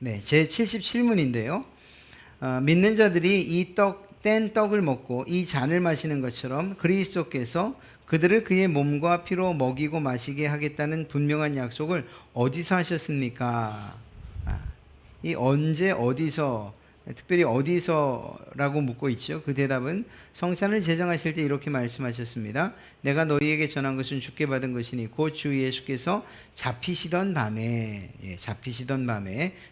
네, 제 77문인데요. 믿는 자들이 뗀 떡을 먹고 이 잔을 마시는 것처럼 그리스도께서 그들을 그의 몸과 피로 먹이고 마시게 하겠다는 분명한 약속을 어디서 하셨습니까? 이 언제 어디서, 특별히 어디서라고 묻고 있죠. 그 대답은 성찬을 제정하실 때 이렇게 말씀하셨습니다. 내가 너희에게 전한 것은 주께 받은 것이니 곧 주 예수께서 잡히시던 밤에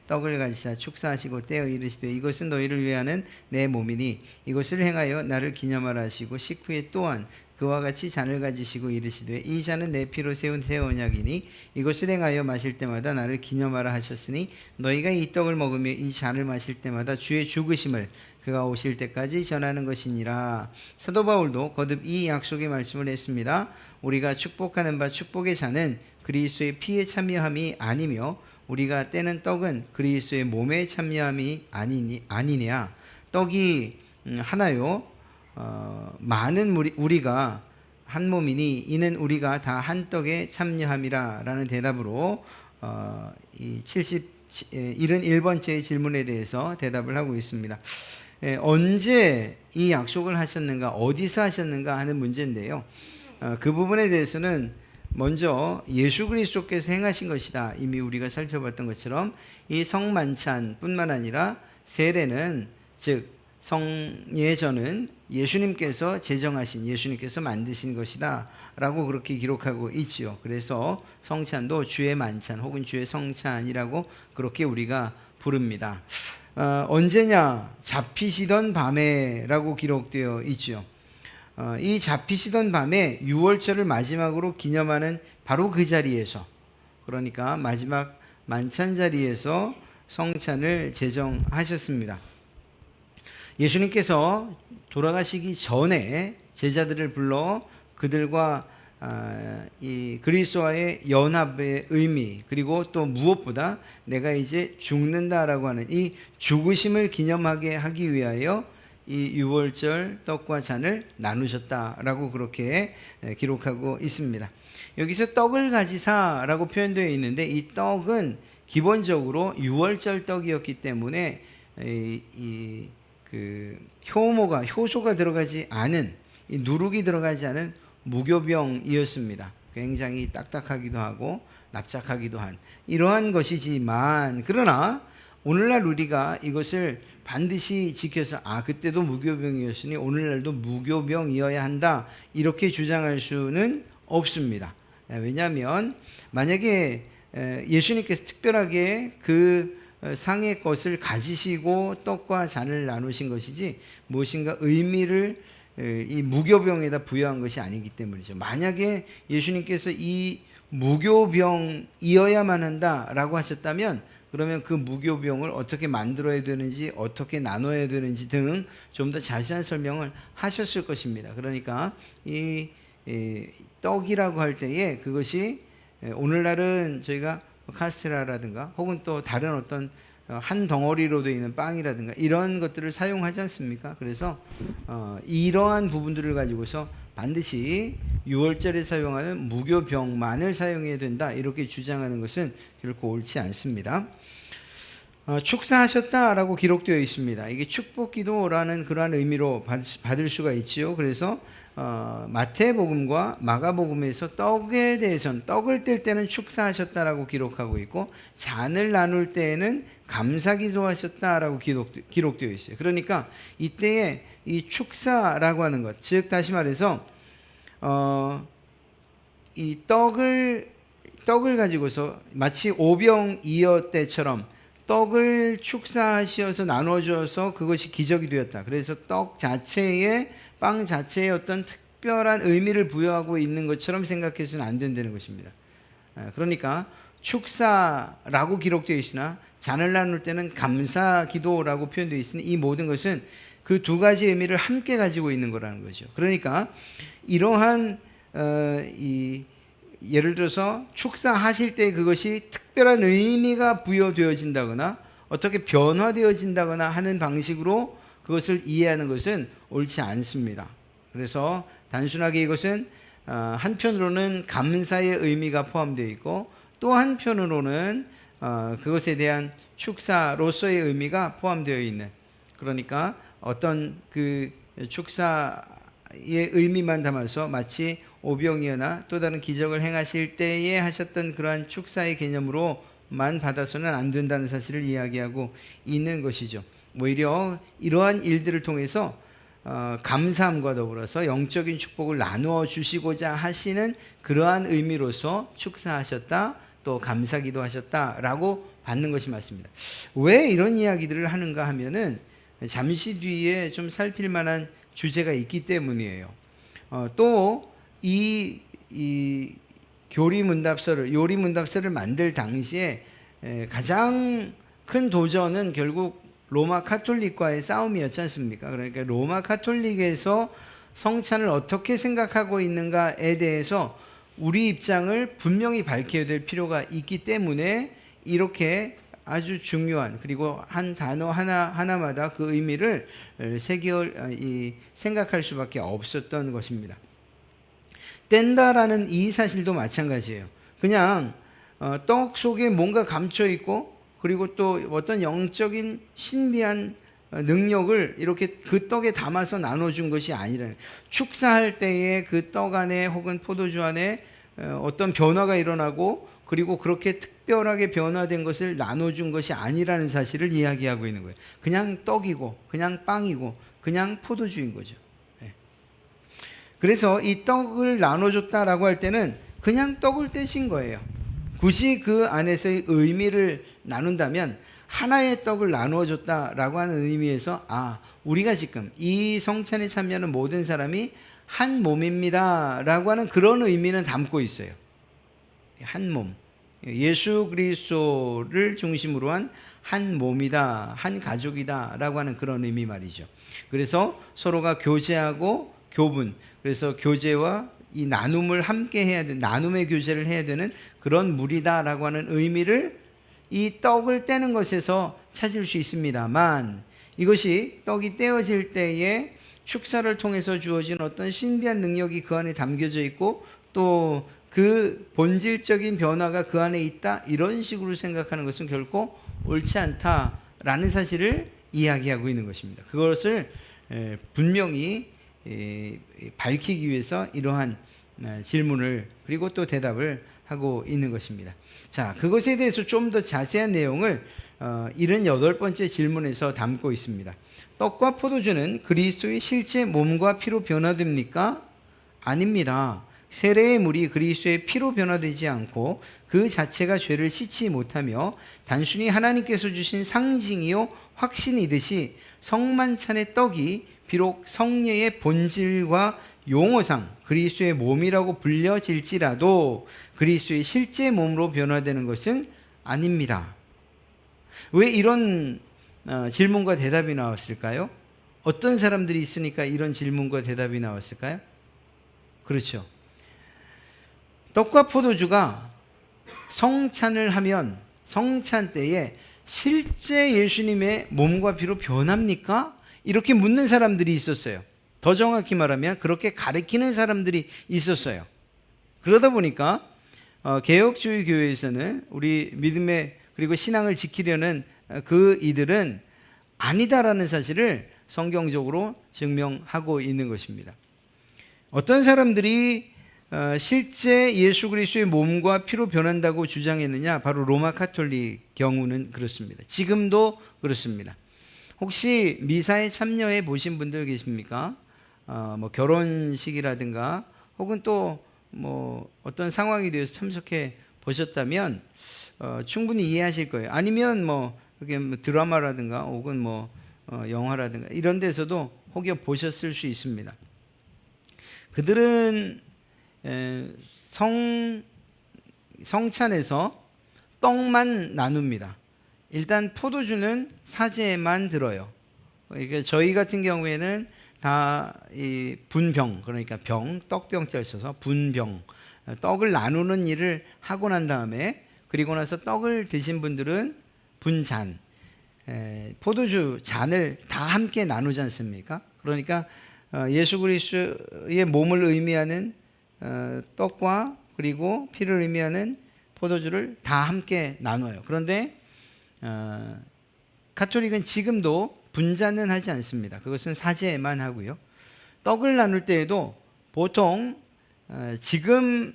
떡을 가지사 축사하시고 떼어 이르시되 이것은 너희를 위하는 내 몸이니 이것을 행하여 나를 기념하라 하시고 식후에 또한 그와 같이 잔을 가지시고 이르시되 이 잔은 내 피로 세운 새 언약이니 이것을 행하여 마실 때마다 나를 기념하라 하셨으니 너희가 이 떡을 먹으며 이 잔을 마실 때마다 주의 죽으심을 그가 오실 때까지 전하는 것이니라. 사도 바울도 거듭 이 약속의 말씀을 했습니다. 우리가 축복하는 바 축복의 잔은 그리스도의 피에 참여함이 아니며 우리가 떼는 떡은 그리스도의 몸에 참여함이 아니냐. 떡이 하나요 많은 우리가 한 몸이니 이는 우리가 다 한 떡에 참여함이라 라는 대답으로 이 71번째의 질문에 대해서 대답을 하고 있습니다. 언제 이 약속을 하셨는가, 어디서 하셨는가 하는 문제인데요. 그 부분에 대해서는 먼저 예수 그리스도께서 행하신 것이다. 이미 우리가 살펴봤던 것처럼 이 성만찬뿐만 아니라 세례는 즉 성예전은 예수님께서 제정하신, 예수님께서 만드신 것이다 라고 그렇게 기록하고 있지요. 그래서 성찬도 주의 만찬 혹은 주의 성찬이라고 그렇게 우리가 부릅니다. 언제냐? 잡히시던 밤에 라고 기록되어 있지요. 이 잡히시던 밤에 유월절을 마지막으로 기념하는 바로 그 자리에서, 그러니까 마지막 만찬 자리에서 성찬을 제정하셨습니다. 예수님께서 돌아가시기 전에 제자들을 불러 그들과 이 그리스도와의 연합의 의미, 그리고 또 무엇보다 내가 이제 죽는다라고 하는 이 죽으심을 기념하게 하기 위하여 이 유월절 떡과 잔을 나누셨다라고 그렇게 기록하고 있습니다. 여기서 떡을 가지사라고 표현되어 있는데 이 떡은 기본적으로 유월절 떡이었기 때문에 효소가 들어가지 않은, 누룩이 들어가지 않은 무교병이었습니다. 굉장히 딱딱하기도 하고 납작하기도 한 이러한 것이지만, 그러나 오늘날 우리가 이것을 반드시 지켜서 그때도 무교병이었으니 오늘날도 무교병이어야 한다 이렇게 주장할 수는 없습니다. 왜냐하면 만약에 예수님께서 특별하게 그 상의 것을 가지시고 떡과 잔을 나누신 것이지 무엇인가 의미를 이 무교병에다 부여한 것이 아니기 때문이죠. 만약에 예수님께서 이 무교병이어야만 한다라고 하셨다면 그러면 그 무교병을 어떻게 만들어야 되는지, 어떻게 나눠야 되는지 등 좀 더 자세한 설명을 하셨을 것입니다. 그러니까 이 떡이라고 할 때에 그것이 오늘날은 저희가 카스테라라든가 혹은 또 다른 어떤 한 덩어리로 되어 있는 빵이라든가 이런 것들을 사용하지 않습니까? 그래서 이러한 부분들을 가지고서 반드시 유월절에 사용하는 무교병만을 사용해야 된다 이렇게 주장하는 것은 결코 옳지 않습니다. 축사하셨다라고 기록되어 있습니다. 이게 축복기도라는 그러한 의미로 받을 수가 있지요. 그래서 마태복음과 마가복음에서 떡에 대해서는 떡을 뗄 때는 축사하셨다라고 기록하고 있고 잔을 나눌 때에는 감사기도하셨다라고 기록되어 있어요. 그러니까 이때에 이 축사라고 하는 것, 즉 다시 말해서 이 떡을 가지고서 마치 오병이어 때처럼 떡을 축사하셔서 나눠줘서 그것이 기적이 되었다. 그래서 떡 자체에, 빵 자체에 어떤 특별한 의미를 부여하고 있는 것처럼 생각해서는 안 된다는 것입니다. 그러니까 축사라고 기록되어 있으나 잔을 나눌 때는 감사기도라고 표현되어 있으니 이 모든 것은 그 두 가지 의미를 함께 가지고 있는 거라는 거죠. 그러니까 이러한 예를 들어서 축사하실 때 그것이 특별한 의미가 부여되어진다거나 어떻게 변화되어진다거나 하는 방식으로 그것을 이해하는 것은 옳지 않습니다. 그래서 단순하게 이것은 한편으로는 감사의 의미가 포함되어 있고 또 한편으로는 그것에 대한 축사로서의 의미가 포함되어 있는, 그러니까 어떤 그 축사의 의미만 담아서 마치 오병이어나 또 다른 기적을 행하실 때에 하셨던 그러한 축사의 개념으로만 받아서는 안 된다는 사실을 이야기하고 있는 것이죠. 오히려 이러한 일들을 통해서 감사함과 더불어서 영적인 축복을 나누어 주시고자 하시는 그러한 의미로서 축사하셨다, 또 감사기도 하셨다라고 받는 것이 맞습니다. 왜 이런 이야기들을 하는가 하면은 잠시 뒤에 좀 살필 만한 주제가 있기 때문이에요. 또 이 요리문답서를 만들 당시에 가장 큰 도전은 결국 로마 카톨릭과의 싸움이었지 않습니까? 그러니까 로마 카톨릭에서 성찬을 어떻게 생각하고 있는가에 대해서 우리 입장을 분명히 밝혀야 될 필요가 있기 때문에 이렇게 아주 중요한, 그리고 한 단어 하나마다 그 의미를 생각할 수밖에 없었던 것입니다. 뗀다라는 이 사실도 마찬가지예요. 그냥 떡 속에 뭔가 감춰 있고, 그리고 또 어떤 영적인 신비한 능력을 이렇게 그 떡에 담아서 나눠준 것이 아니라, 축사할 때에 그 떡 안에 혹은 포도주 안에 어떤 변화가 일어나고, 그리고 그렇게 특별하게 변화된 것을 나눠준 것이 아니라는 사실을 이야기하고 있는 거예요. 그냥 떡이고, 그냥 빵이고, 그냥 포도주인 거죠. 그래서 이 떡을 나눠줬다라고 할 때는 그냥 떡을 떼신 거예요. 굳이 그 안에서의 의미를 나눈다면 하나의 떡을 나누어줬다라고 하는 의미에서 우리가 지금 이 성찬에 참여하는 모든 사람이 한 몸입니다 라고 하는 그런 의미는 담고 있어요. 한 몸, 예수 그리스도를 중심으로 한 몸이다, 한 가족이다 라고 하는 그런 의미 말이죠. 그래서 서로가 교제하고 교분, 그래서 교제와 이 나눔을 함께 해야 되는, 나눔의 교제를 해야 되는 그런 무리다라고 하는 의미를 이 떡을 떼는 것에서 찾을 수 있습니다만, 이것이 떡이 떼어질 때에 축사를 통해서 주어진 어떤 신비한 능력이 그 안에 담겨져 있고, 또 그 본질적인 변화가 그 안에 있다, 이런 식으로 생각하는 것은 결코 옳지 않다라는 사실을 이야기하고 있는 것입니다. 그것을 분명히 밝히기 위해서 이러한 질문을, 그리고 또 대답을 하고 있는 것입니다. 자, 그것에 대해서 좀 더 자세한 내용을 78번째 질문에서 담고 있습니다. 떡과 포도주는 그리스도의 실제 몸과 피로 변화됩니까? 아닙니다. 세례의 물이 그리스도의 피로 변화되지 않고 그 자체가 죄를 씻지 못하며 단순히 하나님께서 주신 상징이요 확신이듯이 성만찬의 떡이 비록 성례의 본질과 용어상 그리스도의 몸이라고 불려질지라도 그리스도의 실제 몸으로 변화되는 것은 아닙니다. 왜 이런 질문과 대답이 나왔을까요? 어떤 사람들이 있으니까 이런 질문과 대답이 나왔을까요? 그렇죠. 떡과 포도주가 성찬을 하면 성찬 때에 실제 예수님의 몸과 피로 변합니까? 이렇게 묻는 사람들이 있었어요. 더 정확히 말하면 그렇게 가르치는 사람들이 있었어요. 그러다 보니까 개혁주의 교회에서는 우리 믿음의 그리고 신앙을 지키려는 그 이들은 아니다라는 사실을 성경적으로 증명하고 있는 것입니다. 어떤 사람들이 실제 예수 그리스도의 몸과 피로 변한다고 주장했느냐? 바로 로마 카톨릭 경우는 그렇습니다. 지금도 그렇습니다. 혹시 미사에 참여해 보신 분들 계십니까? 뭐 결혼식이라든가 혹은 또 뭐 어떤 상황이 되어서 참석해 보셨다면 충분히 이해하실 거예요. 아니면 뭐 이렇게 드라마라든가 혹은 뭐 영화라든가 이런 데서도 혹여 보셨을 수 있습니다. 그들은 성찬에서 떡만 나눕니다. 일단 포도주는 사제만 들어요. 그러니까 저희 같은 경우에는 다 이 분병, 그러니까 병, 떡병자를 써서 분병, 떡을 나누는 일을 하고 난 다음에, 그리고 나서 떡을 드신 분들은 분잔, 포도주 잔을 다 함께 나누지 않습니까? 그러니까 예수 그리스도의 몸을 의미하는 떡과 그리고 피를 의미하는 포도주를 다 함께 나눠요. 그런데 가톨릭은 지금도 분자는 하지 않습니다. 그것은 사제만 하고요. 떡을 나눌 때에도 보통 지금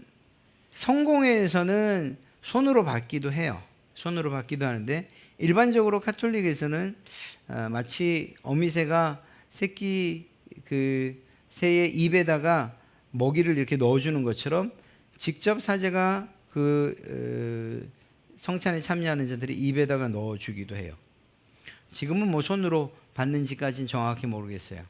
성공회에서는 손으로 받기도 해요. 손으로 받기도 하는데 일반적으로 가톨릭에서는 마치 어미새가 새끼 그 새의 입에다가 먹이를 이렇게 넣어주는 것처럼 직접 사제가 그 성찬에 참여하는 자들이 입에다가 넣어주기도 해요. 지금은 뭐 손으로 받는지까지는 정확히 모르겠어요.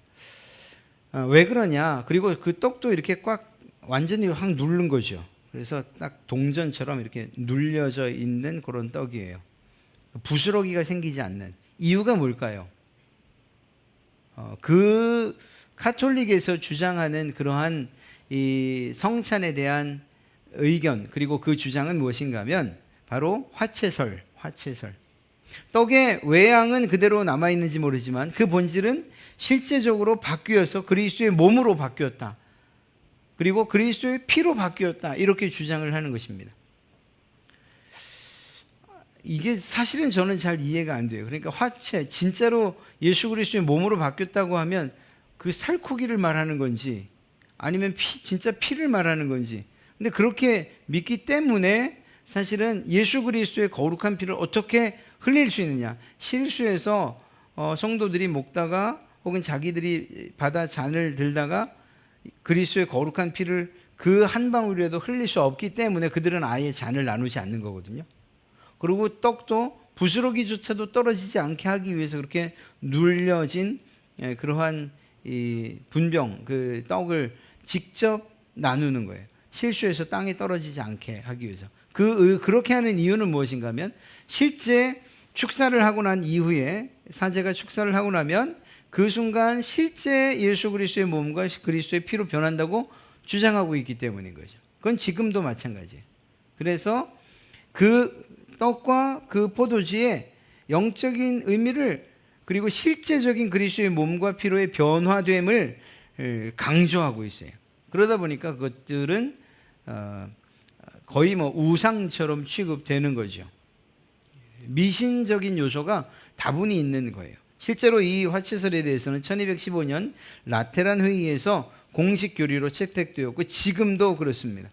왜 그러냐? 그리고 그 떡도 이렇게 꽉 완전히 확 누른 거죠. 그래서 딱 동전처럼 이렇게 눌려져 있는 그런 떡이에요. 부스러기가 생기지 않는 이유가 뭘까요? 그 카톨릭에서 주장하는 그러한 이 성찬에 대한 의견 그리고 그 주장은 무엇인가 하면 바로 화채설. 떡의 외양은 그대로 남아있는지 모르지만 그 본질은 실제적으로 바뀌어서 그리스도의 몸으로 바뀌었다. 그리고 그리스도의 피로 바뀌었다. 이렇게 주장을 하는 것입니다. 이게 사실은 저는 잘 이해가 안 돼요. 그러니까 화채, 진짜로 예수 그리스도의 몸으로 바뀌었다고 하면 그 살코기를 말하는 건지 아니면 진짜 피를 말하는 건지. 근데 그렇게 믿기 때문에 사실은 예수 그리스도의 거룩한 피를 어떻게 흘릴 수 있느냐. 실수해서 성도들이 먹다가 혹은 자기들이 받아 잔을 들다가 그리스도의 거룩한 피를 그 한 방울이라도 흘릴 수 없기 때문에 그들은 아예 잔을 나누지 않는 거거든요. 그리고 떡도 부스러기조차도 떨어지지 않게 하기 위해서 그렇게 눌려진 그러한 이 분병, 그 떡을 직접 나누는 거예요. 실수해서 땅에 떨어지지 않게 하기 위해서. 그렇게 하는 이유는 무엇인가 하면 실제 축사를 하고 난 이후에 사제가 축사를 하고 나면 그 순간 실제 예수 그리스도의 몸과 그리스도의 피로 변한다고 주장하고 있기 때문인 거죠. 그건 지금도 마찬가지예요. 그래서 그 떡과 그 포도주의 영적인 의미를 그리고 실제적인 그리스도의 몸과 피로의 변화됨을 강조하고 있어요. 그러다 보니까 그것들은 거의 뭐 우상처럼 취급되는 거죠. 미신적인 요소가 다분히 있는 거예요. 실제로 이 화채설에 대해서는 1215년 라테란 회의에서 공식 교리로 채택되었고 지금도 그렇습니다.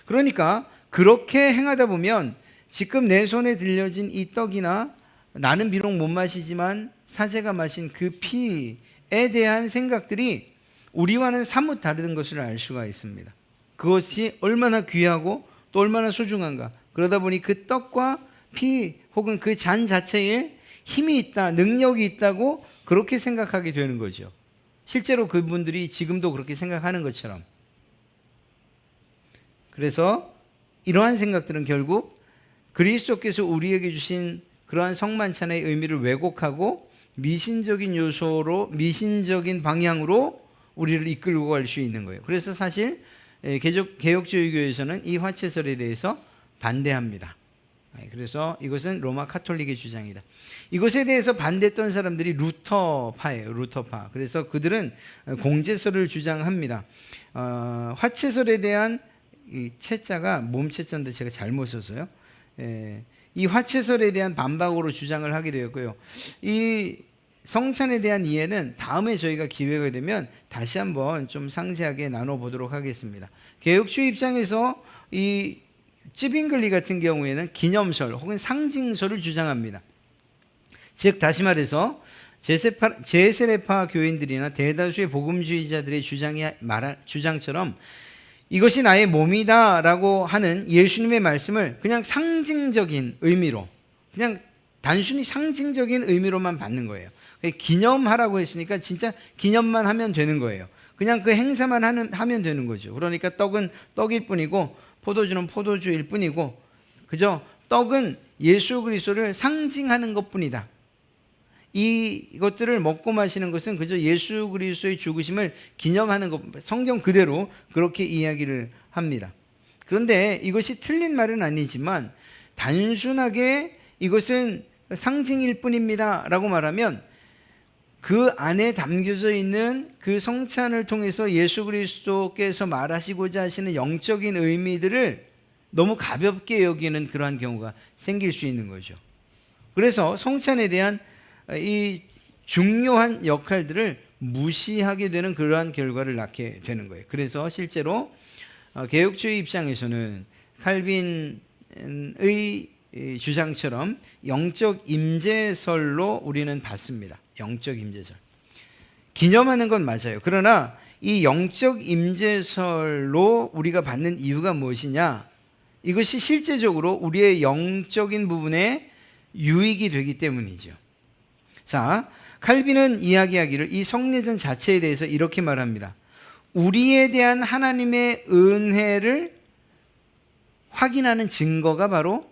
그러니까 그렇게 행하다 보면 지금 내 손에 들려진 이 떡이나 나는 비록 못 마시지만 사제가 마신 그 피에 대한 생각들이 우리와는 사뭇 다른 것을 알 수가 있습니다. 그것이 얼마나 귀하고 또 얼마나 소중한가. 그러다 보니 그 떡과 피 혹은 그 잔 자체에 힘이 있다, 능력이 있다고 그렇게 생각하게 되는 거죠. 실제로 그분들이 지금도 그렇게 생각하는 것처럼. 그래서 이러한 생각들은 결국 그리스도께서 우리에게 주신 그러한 성만찬의 의미를 왜곡하고 미신적인 요소로, 미신적인 방향으로 우리를 이끌고 갈 수 있는 거예요. 그래서 사실 개혁주의 교회에서는 이 화채설에 대해서 반대합니다. 그래서 이것은 로마 카톨릭의 주장이다. 이것에 대해서 반대했던 사람들이 루터파예요. 루터파. 그래서 그들은 공제설을 주장합니다. 화채설에 대한 이 채자가 몸채자인데 제가 잘못 썼어요. 이 화채설에 대한 반박으로 주장을 하게 되었고요. 이 성찬에 대한 이해는 다음에 저희가 기회가 되면 다시 한번 좀 상세하게 나눠보도록 하겠습니다. 개혁주의 입장에서 이 찌빙글리 같은 경우에는 기념설 혹은 상징설을 주장합니다. 즉 다시 말해서 제세례파 교인들이나 대다수의 복음주의자들의 주장처럼 이것이 나의 몸이다 라고 하는 예수님의 말씀을 그냥 상징적인 의미로, 그냥 단순히 상징적인 의미로만 받는 거예요. 기념하라고 했으니까 진짜 기념만 하면 되는 거예요. 그냥 그 행사만 하면 되는 거죠. 그러니까 떡은 떡일 뿐이고 포도주는 포도주일 뿐이고 그저 떡은 예수 그리스도를 상징하는 것뿐이다. 이것들을 먹고 마시는 것은 그저 예수 그리스도의 죽으심을 기념하는 것, 성경 그대로 그렇게 이야기를 합니다. 그런데 이것이 틀린 말은 아니지만 단순하게 이것은 상징일 뿐입니다 라고 말하면 그 안에 담겨져 있는 그 성찬을 통해서 예수 그리스도께서 말하시고자 하시는 영적인 의미들을 너무 가볍게 여기는 그러한 경우가 생길 수 있는 거죠. 그래서 성찬에 대한 이 중요한 역할들을 무시하게 되는 그러한 결과를 낳게 되는 거예요. 그래서 실제로 개혁주의 입장에서는 칼빈의 주장처럼 영적 임재설로 우리는 받습니다. 영적 임재설. 기념하는 건 맞아요. 그러나 이 영적 임재설로 우리가 받는 이유가 무엇이냐? 이것이 실제적으로 우리의 영적인 부분에 유익이 되기 때문이죠. 자, 칼빈은 이야기하기를 이 성례전 자체에 대해서 이렇게 말합니다. 우리에 대한 하나님의 은혜를 확인하는 증거가 바로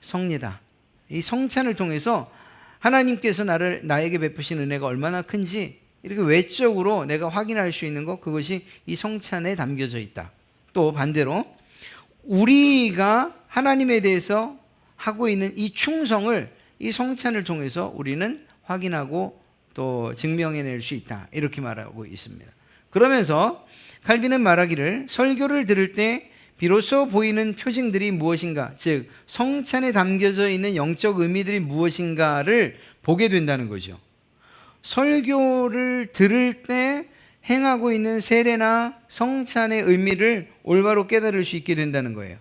성례다. 이 성찬을 통해서 하나님께서 나에게 베푸신 은혜가 얼마나 큰지 이렇게 외적으로 내가 확인할 수 있는 것, 그것이 이 성찬에 담겨져 있다. 또 반대로 우리가 하나님에 대해서 하고 있는 이 충성을 이 성찬을 통해서 우리는 확인하고 또 증명해낼 수 있다. 이렇게 말하고 있습니다. 그러면서 칼빈은 말하기를 설교를 들을 때 비로소 보이는 표징들이 무엇인가, 즉 성찬에 담겨져 있는 영적 의미들이 무엇인가를 보게 된다는 거죠. 설교를 들을 때 행하고 있는 세례나 성찬의 의미를 올바로 깨달을 수 있게 된다는 거예요.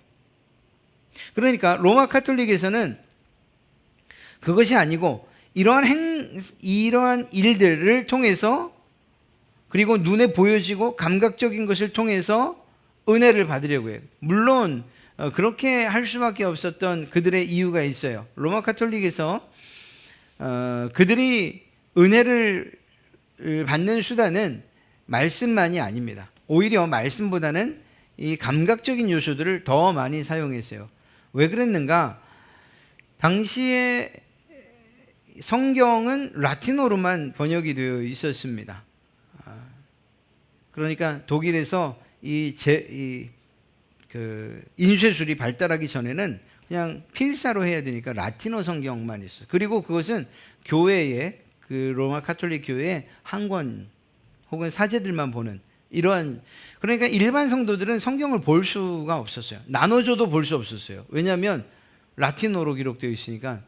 그러니까 로마 카톨릭에서는 그것이 아니고 이러한 일들을 통해서, 그리고 눈에 보여지고 감각적인 것을 통해서 은혜를 받으려고 해요. 물론 그렇게 할 수밖에 없었던 그들의 이유가 있어요. 로마 카톨릭에서 그들이 은혜를 받는 수단은 말씀만이 아닙니다. 오히려 말씀보다는 이 감각적인 요소들을 더 많이 사용했어요. 왜 그랬는가? 당시에 성경은 라틴어로만 번역이 되어 있었습니다. 그러니까 독일에서 인쇄술이 발달하기 전에는 그냥 필사로 해야 되니까 라틴어 성경만 있어요. 그리고 그것은 교회에, 그 로마 카톨릭 교회의 한 권 혹은 사제들만 보는 이러한, 그러니까 일반 성도들은 성경을 볼 수가 없었어요. 나눠줘도 볼 수 없었어요. 왜냐하면 라틴어로 기록되어 있으니까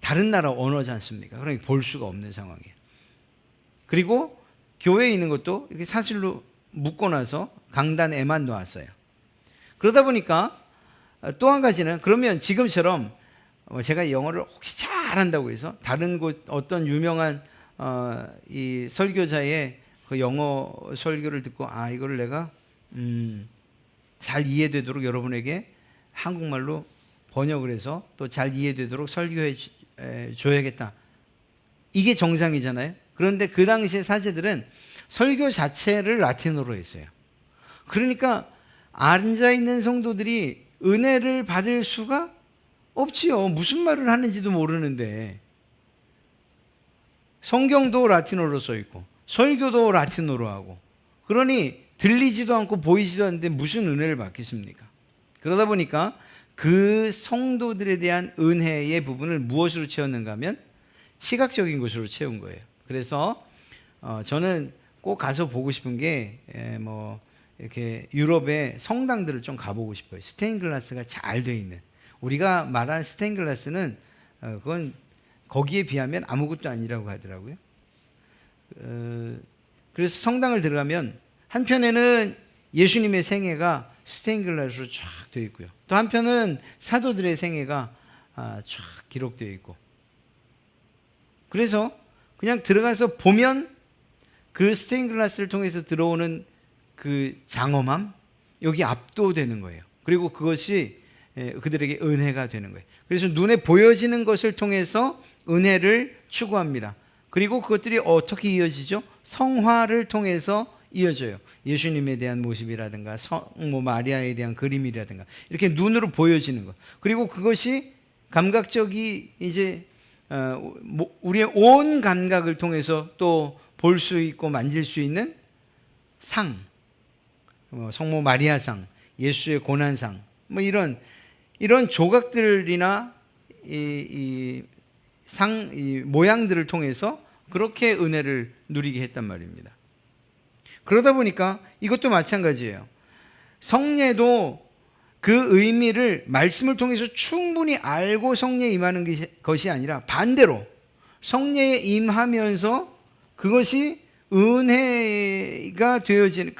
다른 나라 언어지 않습니까? 그러니까 볼 수가 없는 상황이에요. 그리고 교회에 있는 것도 이렇게 사실로 묶어놔서 강단에만 놓았어요. 그러다 보니까 또 한 가지는, 그러면 지금처럼 제가 영어를 혹시 잘한다고 해서 다른 곳 어떤 유명한 이 설교자의 그 영어 설교를 듣고 이거를 내가 잘 이해되도록 여러분에게 한국말로 번역을 해서 또 잘 이해되도록 설교해 줘야겠다. 이게 정상이잖아요. 그런데 그 당시에 사제들은 설교 자체를 라틴어로 했어요. 그러니까 앉아있는 성도들이 은혜를 받을 수가 없지요. 무슨 말을 하는지도 모르는데. 성경도 라틴어로 써 있고 설교도 라틴어로 하고, 그러니 들리지도 않고 보이지도 않는데 무슨 은혜를 받겠습니까? 그러다 보니까 그 성도들에 대한 은혜의 부분을 무엇으로 채웠는가 하면 시각적인 것으로 채운 거예요. 그래서 저는 꼭 가서 보고 싶은 게 이렇게 유럽의 성당들을 좀 가보고 싶어요. 스테인글라스가 잘 돼 있는. 우리가 말한 스테인글라스는 그건 거기에 비하면 아무것도 아니라고 하더라고요. 그래서 성당을 들어가면 한편에는 예수님의 생애가 스테인글라스로 쫙 되어 있고요. 또 한편은 사도들의 생애가 쫙 기록되어 있고. 그래서 그냥 들어가서 보면 그 스테인글라스를 통해서 들어오는 그 장엄함, 여기 압도되는 거예요. 그리고 그것이 그들에게 은혜가 되는 거예요. 그래서 눈에 보여지는 것을 통해서 은혜를 추구합니다. 그리고 그것들이 어떻게 이어지죠? 성화를 통해서 이어져요. 예수님에 대한 모습이라든가 성모 마리아에 대한 그림이라든가 이렇게 눈으로 보여지는 것. 그리고 그것이 감각적이 이제 우리의 온 감각을 통해서 또 볼 수 있고 만질 수 있는 상, 성모 마리아상, 예수의 고난상, 이런 조각들이나 이 모양들을 통해서 그렇게 은혜를 누리게 했단 말입니다. 그러다 보니까 이것도 마찬가지예요. 성례도 그 의미를 말씀을 통해서 충분히 알고 성령에 임하는 것이 아니라 반대로 성령에 임하면서 그것이 은혜가 되어지는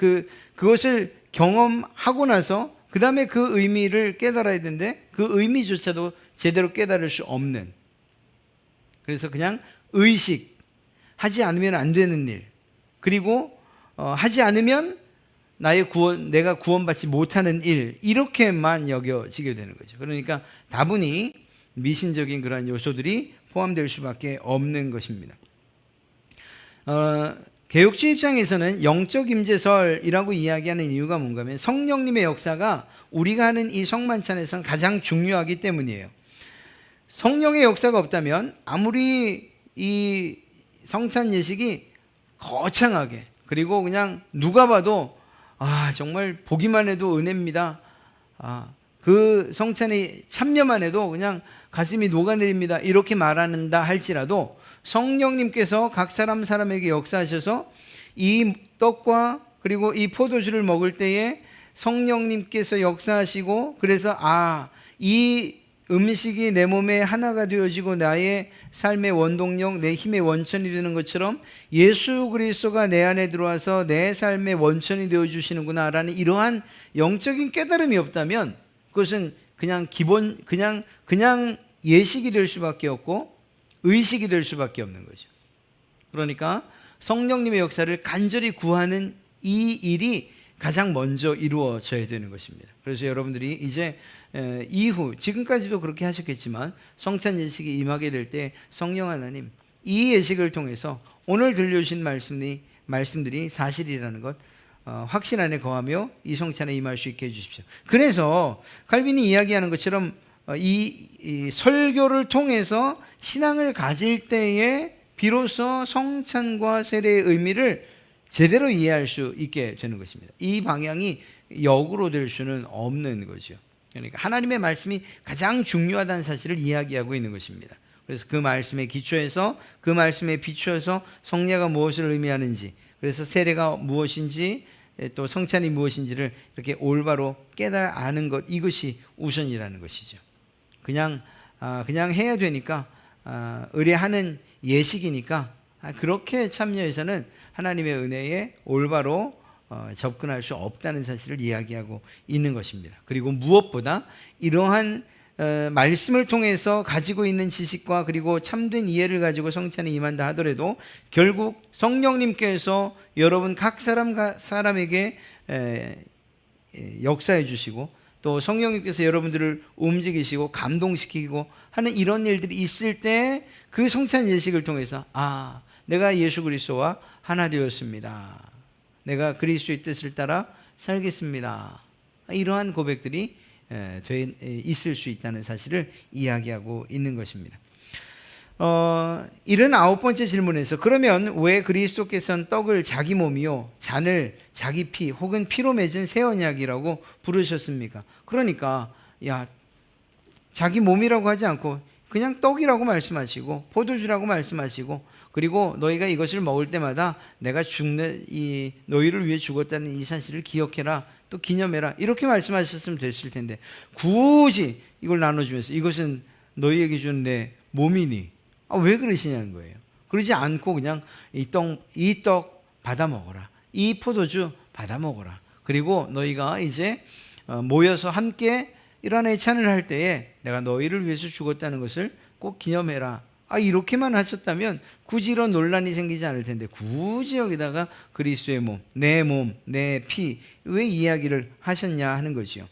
그것을 경험하고 나서 그 다음에 그 의미를 깨달아야 되는데 그 의미조차도 제대로 깨달을 수 없는, 그래서 그냥 의식, 하지 않으면 안 되는 일, 그리고 하지 않으면 내가 구원받지 못하는 일, 이렇게만 여겨지게 되는 거죠. 그러니까 다분히 미신적인 그러한 요소들이 포함될 수밖에 없는 것입니다. 개혁주의 입장에서는 영적 임재설이라고 이야기하는 이유가 뭔가 하면 성령님의 역사가 우리가 하는 이 성만찬에서는 가장 중요하기 때문이에요. 성령의 역사가 없다면 아무리 이 성찬 예식이 거창하게, 그리고 그냥 누가 봐도 정말 보기만 해도 은혜입니다, 그 성찬에 참여만 해도 그냥 가슴이 녹아내립니다, 이렇게 말한다 할지라도 성령님께서 각 사람에게 역사하셔서 이 떡과 그리고 이 포도주를 먹을 때에 성령님께서 역사하시고, 그래서 이 음식이 내 몸에 하나가 되어지고 나의 삶의 원동력, 내 힘의 원천이 되는 것처럼 예수 그리스도가 내 안에 들어와서 내 삶의 원천이 되어주시는구나 라는 이러한 영적인 깨달음이 없다면 그것은 그냥 그냥 예식이 될 수밖에 없고 의식이 될 수밖에 없는 거죠. 그러니까 성령님의 역사를 간절히 구하는 이 일이 가장 먼저 이루어져야 되는 것입니다. 그래서 여러분들이 이제 이후, 지금까지도 그렇게 하셨겠지만 성찬 예식이 임하게 될 때 성령 하나님, 이 예식을 통해서 오늘 들려주신 말씀들이 사실이라는 것 확신 안에 거하며 이 성찬에 임할 수 있게 해주십시오. 그래서 칼빈이 이야기하는 것처럼 이 설교를 통해서 신앙을 가질 때에 비로소 성찬과 세례의 의미를 제대로 이해할 수 있게 되는 것입니다. 이 방향이 역으로 될 수는 없는 거죠. 그러니까 하나님의 말씀이 가장 중요하다는 사실을 이야기하고 있는 것입니다. 그래서 그 말씀에 기초해서, 그 말씀에 비추어서 성례가 무엇을 의미하는지, 그래서 세례가 무엇인지, 또 성찬이 무엇인지를 이렇게 올바로 깨달아 아는 것, 이것이 우선이라는 것이죠. 그냥 해야 되니까, 의례하는 예식이니까 그렇게 참여해서는 하나님의 은혜에 올바로 접근할 수 없다는 사실을 이야기하고 있는 것입니다. 그리고 무엇보다 이러한 말씀을 통해서 가지고 있는 지식과 그리고 참된 이해를 가지고 성찬에 임한다 하더라도 결국 성령님께서 여러분 각 사람에게 역사해 주시고, 또 성령님께서 여러분들을 움직이시고 감동시키고 하는 이런 일들이 있을 때 그 성찬 예식을 통해서 내가 예수 그리스도와 하나 되었습니다, 내가 그리스도의 뜻을 따라 살겠습니다, 이러한 고백들이 있을 수 있다는 사실을 이야기하고 있는 것입니다. 79번째 질문에서 그러면 왜 그리스도께서는 떡을 자기 몸이요 잔을 자기 피 혹은 피로 맺은 새 언약이라고 부르셨습니까? 그러니까 자기 몸이라고 하지 않고 그냥 떡이라고 말씀하시고 포도주라고 말씀하시고, 그리고 너희가 이것을 먹을 때마다 내가 너희를 위해 죽었다는 이 사실을 기억해라, 또 기념해라, 이렇게 말씀하셨으면 됐을 텐데 굳이 이걸 나눠주면서 이것은 너희에게 준 내 몸이니 왜 그러시냐는 거예요. 그러지 않고 그냥 이 떡 받아 먹어라, 이 포도주 받아 먹어라, 그리고 너희가 이제 모여서 함께 이러한 애찬을 할 때에 내가 너희를 위해서 죽었다는 것을 꼭 기념해라, 이렇게만 하셨다면 굳이 이런 논란이 생기지 않을 텐데 굳이 여기다가 그리스도의 몸, 내 피 왜 이야기를 하셨냐 하는 것이요.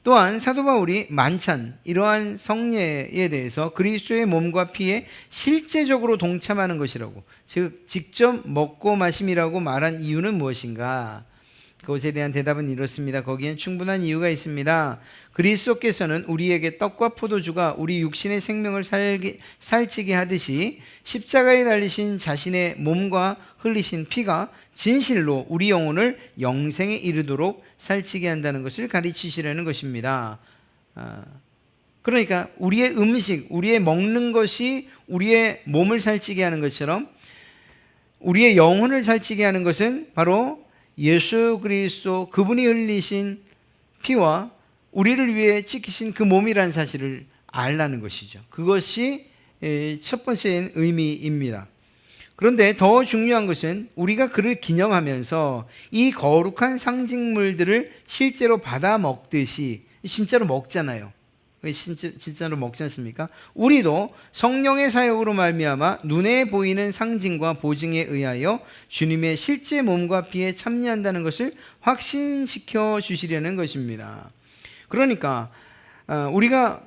또한 사도 바울이 만찬, 이러한 성례에 대해서 그리스도의 몸과 피에 실제적으로 동참하는 것이라고, 즉 직접 먹고 마심이라고 말한 이유는 무엇인가? 그것에 대한 대답은 이렇습니다. 거기엔 충분한 이유가 있습니다. 그리스도께서는 우리에게 떡과 포도주가 우리 육신의 생명을 살찌게 하듯이 십자가에 달리신 자신의 몸과 흘리신 피가 진실로 우리 영혼을 영생에 이르도록 살찌게 한다는 것을 가르치시려는 것입니다. 그러니까 우리의 음식, 우리의 먹는 것이 우리의 몸을 살찌게 하는 것처럼 우리의 영혼을 살찌게 하는 것은 바로 예수 그리스도 그분이 흘리신 피와 우리를 위해 찢기신 그 몸이라는 사실을 알라는 것이죠. 그것이 첫 번째 의미입니다. 그런데 더 중요한 것은 우리가 그를 기념하면서 이 거룩한 상징물들을 실제로 받아 먹듯이, 진짜로 먹잖아요. 진짜로 먹지 않습니까? 우리도 성령의 사역으로 말미암아 눈에 보이는 상징과 보증에 의하여 주님의 실제 몸과 피에 참여한다는 것을 확신시켜 주시려는 것입니다. 그러니까 우리가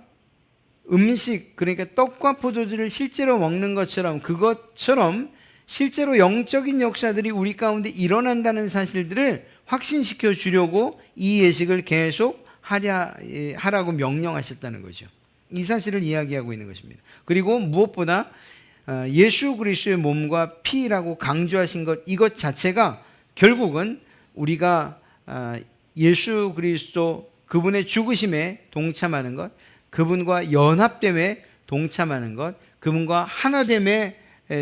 음식, 그러니까 떡과 포도주를 실제로 먹는 것처럼, 그것처럼 실제로 영적인 역사들이 우리 가운데 일어난다는 사실들을 확신시켜 주려고 이 예식을 계속 하라고 명령하셨다는 거죠. 이 사실을 이야기하고 있는 것입니다. 그리고 무엇보다 예수 그리스도의 몸과 피라고 강조하신 것, 이것 자체가 결국은 우리가 예수 그리스도 그분의 죽으심에 동참하는 것, 그분과 연합됨에 동참하는 것, 그분과 하나됨에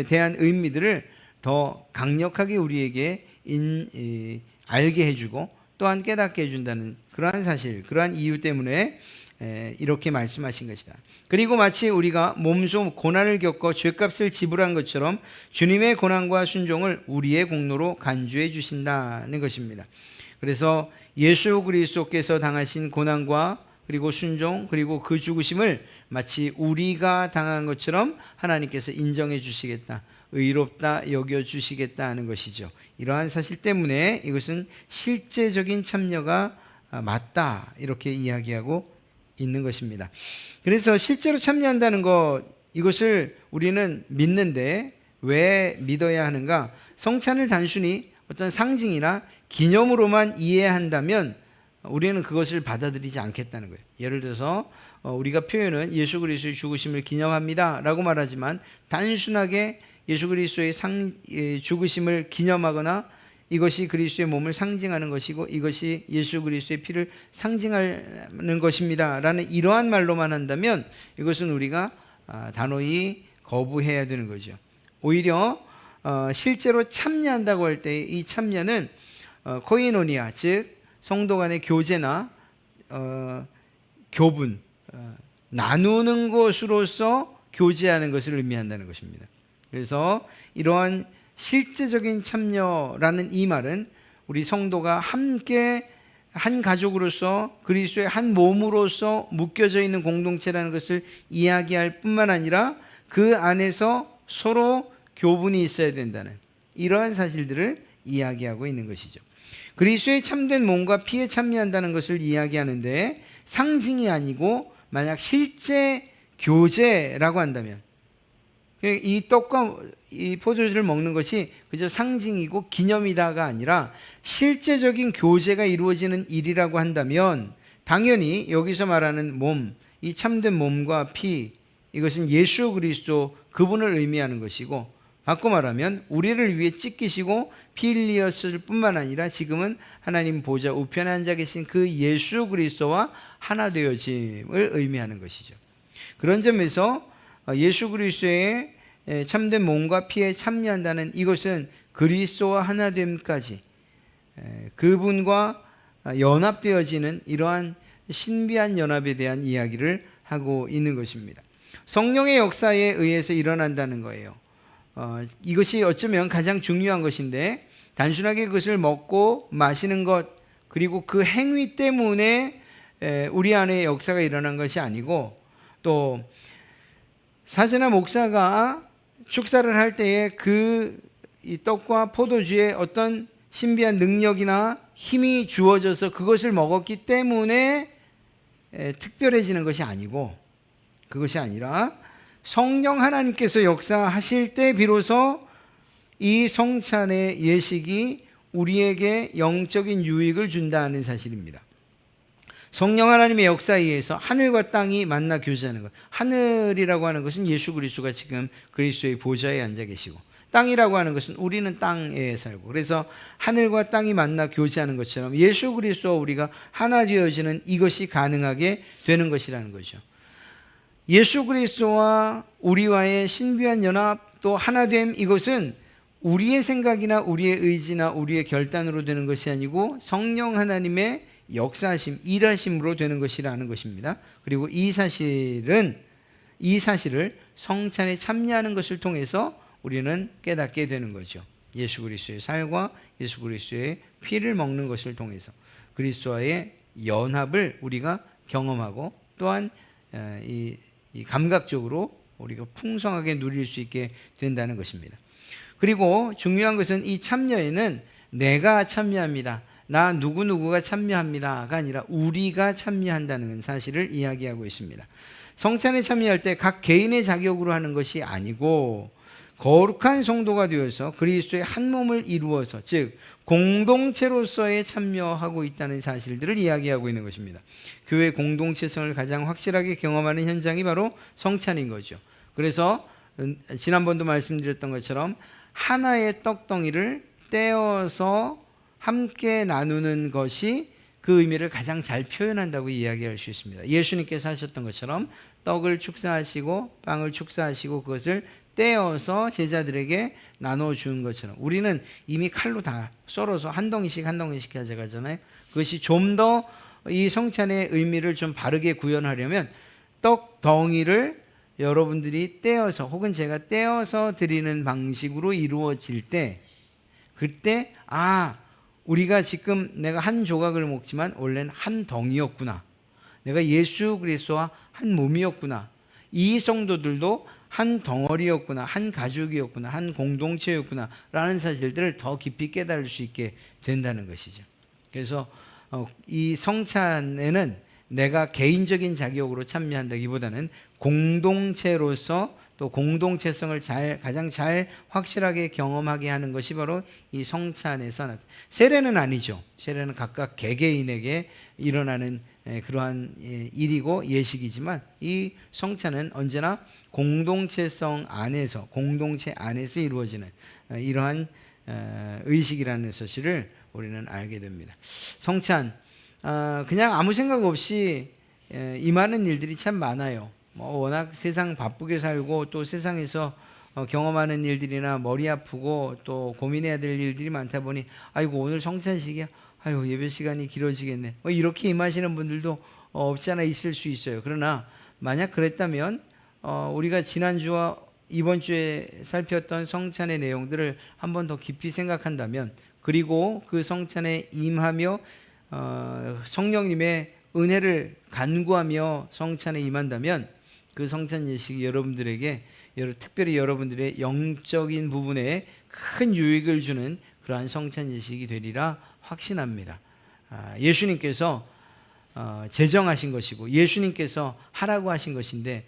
대한 의미들을 더 강력하게 우리에게 알게 해주고 또한 깨닫게 해준다는 그러한 사실, 그러한 이유 때문에 이렇게 말씀하신 것이다. 그리고 마치 우리가 몸소 고난을 겪어 죄값을 지불한 것처럼 주님의 고난과 순종을 우리의 공로로 간주해 주신다는 것입니다. 그래서 예수 그리스도께서 당하신 고난과 그리고 순종, 그리고 그 죽으심을 마치 우리가 당한 것처럼 하나님께서 인정해 주시겠다, 의롭다 여겨 주시겠다 하는 것이죠. 이러한 사실 때문에 이것은 실제적인 참여가 맞다, 이렇게 이야기하고 있는 것입니다. 그래서 실제로 참여한다는 것, 이것을 우리는 믿는데 왜 믿어야 하는가? 성찬을 단순히 어떤 상징이나 기념으로만 이해한다면 우리는 그것을 받아들이지 않겠다는 거예요. 예를 들어서 우리가 표현은 예수 그리스도의 죽으심을 기념합니다 라고 말하지만, 단순하게 예수 그리스도의 죽으심을 기념하거나 이것이 그리스도의 몸을 상징하는 것이고 이것이 예수 그리스도의 피를 상징하는 것입니다 라는 이러한 말로만 한다면 이것은 우리가 단호히 거부해야 되는 거죠. 오히려 실제로 참여한다고 할 때 이 참여는 코이노니아, 즉 성도 간의 교제나 교분, 나누는 것으로서 교제하는 것을 의미한다는 것입니다. 그래서 이러한 실제적인 참여라는 이 말은 우리 성도가 함께 한 가족으로서 그리스도의 한 몸으로서 묶여져 있는 공동체라는 것을 이야기할 뿐만 아니라 그 안에서 서로 교분이 있어야 된다는 이러한 사실들을 이야기하고 있는 것이죠. 그리스도의 참된 몸과 피에 참여한다는 것을 이야기하는데, 상징이 아니고 만약 실제 교제라고 한다면, 이 떡과 이 포도주를 먹는 것이 그저 상징이고 기념이다가 아니라 실제적인 교제가 이루어지는 일이라고 한다면, 당연히 여기서 말하는 몸, 이 참된 몸과 피, 이것은 예수 그리스도 그분을 의미하는 것이고, 바꿔 말하면 우리를 위해 찢기시고 피 흘리었을 뿐만 아니라 지금은 하나님 보좌 우편에 앉아 계신 그 예수 그리스도와 하나 되어짐을 의미하는 것이죠. 그런 점에서 예수 그리스도의 참된 몸과 피에 참여한다는 이것은 그리스도와 하나됨까지 그분과 연합되어지는 이러한 신비한 연합에 대한 이야기를 하고 있는 것입니다. 성령의 역사에 의해서 일어난다는 거예요. 이것이 어쩌면 가장 중요한 것인데, 단순하게 그것을 먹고 마시는 것, 그리고 그 행위 때문에 우리 안에 역사가 일어난 것이 아니고, 또 사제나 목사가 축사를 할 때에 이 떡과 포도주에 어떤 신비한 능력이나 힘이 주어져서 그것을 먹었기 때문에 특별해지는 것이 아니고, 그것이 아니라 성령 하나님께서 역사하실 때 비로소 이 성찬의 예식이 우리에게 영적인 유익을 준다는 사실입니다. 성령 하나님의 역사에 의해서 하늘과 땅이 만나 교제하는 것, 하늘이라고 하는 것은 예수 그리스도가 지금 그리스도의 보좌에 앉아 계시고, 땅이라고 하는 것은 우리는 땅에 살고, 그래서 하늘과 땅이 만나 교제하는 것처럼 예수 그리스도와 우리가 하나 되어지는 이것이 가능하게 되는 것이라는 거죠. 예수 그리스도와 우리와의 신비한 연합, 또 하나됨, 이것은 우리의 생각이나 우리의 의지나 우리의 결단으로 되는 것이 아니고 성령 하나님의 역사하심, 일하심으로 되는 것이라는 것입니다. 그리고 이 사실을 성찬에 참여하는 것을 통해서 우리는 깨닫게 되는 거죠. 예수 그리스도의 살과 예수 그리스도의 피를 먹는 것을 통해서 그리스도와의 연합을 우리가 경험하고 또한 이 감각적으로 우리가 풍성하게 누릴 수 있게 된다는 것입니다. 그리고 중요한 것은 이 참여에는 내가 참여합니다, 나 누구누구가 참여합니다가 아니라 우리가 참여한다는 사실을 이야기하고 있습니다. 성찬에 참여할 때 각 개인의 자격으로 하는 것이 아니고 거룩한 성도가 되어서 그리스도의 한 몸을 이루어서, 즉 공동체로서의 참여하고 있다는 사실들을 이야기하고 있는 것입니다. 교회 공동체성을 가장 확실하게 경험하는 현장이 바로 성찬인 거죠. 그래서 지난번도 말씀드렸던 것처럼 하나의 떡덩이를 떼어서 함께 나누는 것이 그 의미를 가장 잘 표현한다고 이야기할 수 있습니다. 예수님께서 하셨던 것처럼 떡을 축사하시고 빵을 축사하시고 그것을 떼어서 제자들에게 나눠준 것처럼 우리는 이미 칼로 다 썰어서 한 덩이씩 한 덩이씩 가져가잖아요. 그것이 좀 더 이 성찬의 의미를 좀 바르게 구현하려면 떡 덩이를 여러분들이 떼어서 혹은 제가 떼어서 드리는 방식으로 이루어질 때, 그때 우리가 지금 내가 한 조각을 먹지만 원래는 한 덩이였구나, 내가 예수 그리스도와 한 몸이었구나, 이 성도들도 한 덩어리였구나, 한 가족이었구나, 한 공동체였구나 라는 사실들을 더 깊이 깨달을 수 있게 된다는 것이죠. 그래서 이 성찬에는 내가 개인적인 자격으로 참여한다기보다는 공동체로서 또 공동체성을 가장 잘 확실하게 경험하게 하는 것이 바로 이 성찬에서 세례는 아니죠. 세례는 각각 개개인에게 일어나는 그러한 일이고 예식이지만 이 성찬은 언제나 공동체성 안에서, 공동체 안에서 이루어지는 이러한 의식이라는 사실을 우리는 알게 됩니다. 성찬, 그냥 아무 생각 없이 임하는 일들이 참 많아요. 워낙 세상 바쁘게 살고 또 세상에서 경험하는 일들이나 머리 아프고 또 고민해야 될 일들이 많다 보니 아이고 오늘 성찬식이야, 아유 예배 시간이 길어지겠네, 이렇게 임하시는 분들도 없지 않아 있을 수 있어요. 그러나 만약 그랬다면 우리가 지난주와 이번 주에 살폈던 성찬의 내용들을 한 번 더 깊이 생각한다면, 그리고 그 성찬에 임하며 성령님의 은혜를 간구하며 성찬에 임한다면 그 성찬 예식이 여러분들에게, 특별히 여러분들의 영적인 부분에 큰 유익을 주는 그러한 성찬 예식이 되리라 확신합니다. 예수님께서 제정하신 것이고 예수님께서 하라고 하신 것인데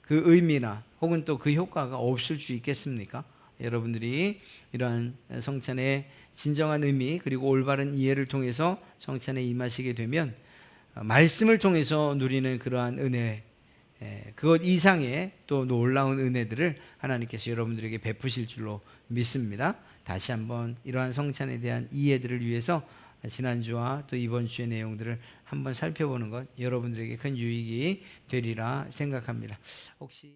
그 의미나 혹은 또 그 효과가 없을 수 있겠습니까? 여러분들이 이러한 성찬의 진정한 의미 그리고 올바른 이해를 통해서 성찬에 임하시게 되면 말씀을 통해서 누리는 그러한 은혜, 그것 이상의 또 놀라운 은혜들을 하나님께서 여러분들에게 베푸실 줄로 믿습니다. 다시 한번 이러한 성찬에 대한 이해들을 위해서 지난주와 또 이번 주의 내용들을 한번 살펴보는 것 여러분들에게 큰 유익이 되리라 생각합니다. 혹시